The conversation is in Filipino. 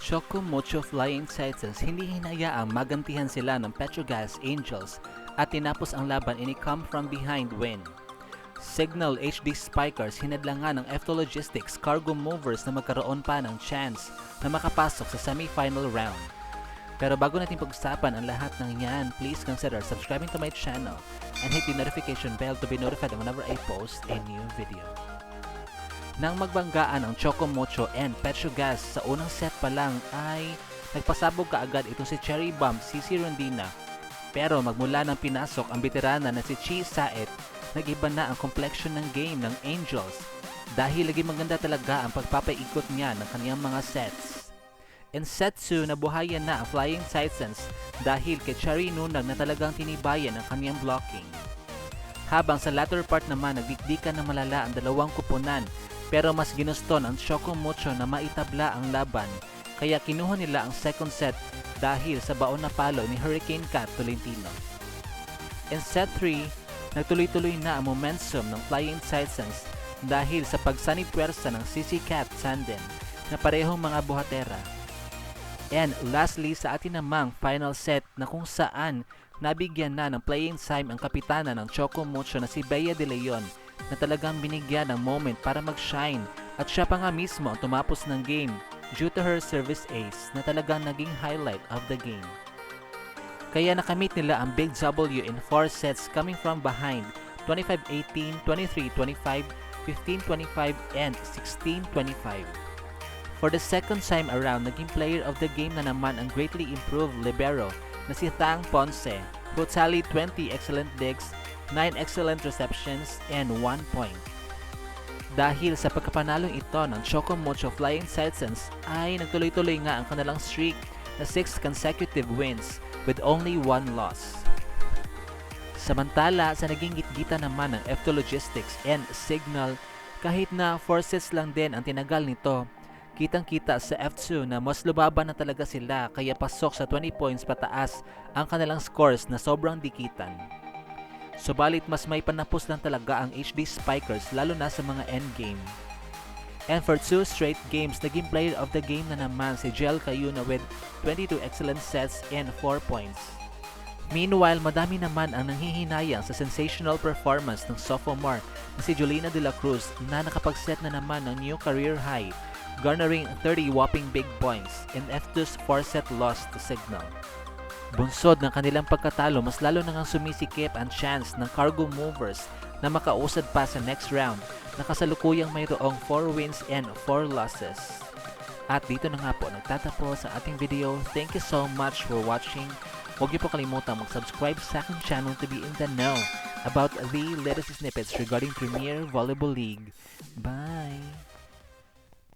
Choco Mocho Flying Titans hindi hinayaang magantihan sila ng Petrogas Angels at tinapos ang laban in a come from behind win. Signal HD Spikers hinadlangan ng F2 Logistics Cargo Movers na magkaroon pa ng chance na makapasok sa semi-final round. Pero bago natin pag-usapan ang lahat ng yan, please consider subscribing to my channel and hit the notification bell to be notified whenever I post a new video. Nang magbanggaan ang Choco Mocho and Petrogas sa unang set pa lang ay nagpasabog kaagad itong si Cherry Bomb CC Rondina. Pero magmula ng pinasok ang veterana na si Chi Saet, nag-iba na ang complexion ng game ng Angels dahil lagi maganda talaga ang pagpapaikot niya ng kaniyang mga sets. In set 2, nabuhayan na ang Flying Titans dahil kay Cherry Nunag na talagang tinibayan ang kaniyang blocking. Habang sa latter part naman nagdikdikan ng malala ang dalawang kupunan, pero mas ginusto ng Choco Mocho na maitabla ang laban, kaya kinuha nila ang second set dahil sa baon na palo ni Hurricane Cat Tolentino. In set 3, nagtuloy-tuloy na ang momentum ng Flying Titans dahil sa pagsani-pwersa ng CC Cat Tandem na parehong mga buhatera. And lastly, sa atin namang final set na kung saan nabigyan na ng playing time ang kapitana ng Choco Mocho na si Bea De Leon na talagang binigyan ng moment para mag-shine at siya pa nga mismo ang tumapos ng game due to her service ace na talagang naging highlight of the game. Kaya nakamit nila ang Big W in 4 sets coming from behind 25-18, 23-25, 15-25, and 16-25. For the second time around, naging player of the game na naman ang greatly improved libero na si Tang Ponce, who tallied 20 excellent digs, 9 excellent receptions, and 1 point. Dahil sa pagkapanalong ito ng Choco Mocho Flying Titans ay nagtuloy-tuloy nga ang kanilang streak na 6 consecutive wins with only 1 loss. Samantala sa naging gitgita naman ng F2 Logistics and Signal, kahit na 4 sets lang din ang tinagal nito, kitang-kita sa F2 na mas lumaban na talaga sila kaya pasok sa 20 points pataas ang kanilang scores na sobrang dikitan. Subalit mas may panapos lang talaga ang HD Spikers lalo na sa mga endgame. And for 2 straight games, naging player of the game na naman si Jel Cayuna with 22 excellent sets and 4 points. Meanwhile, madami naman ang nanghihinayang sa sensational performance ng sophomore na si Julina De La Cruz na nakapag-set na naman ng new career high, garnering 30 whopping big points in F2's 4-set loss to Signal. Bunsod ng kanilang pagkatalo, mas lalo nang sumisikip ang chance ng Cargo Movers na makausad pa sa next round na kasalukuyang mayroong 4 wins and 4 losses. At dito na nga po nagtatapos ang ating video. Thank you so much for watching. Huwag niyo po kalimutang mag-subscribe sa aking channel to be in the know about the latest snippets regarding Premier Volleyball League. Bye!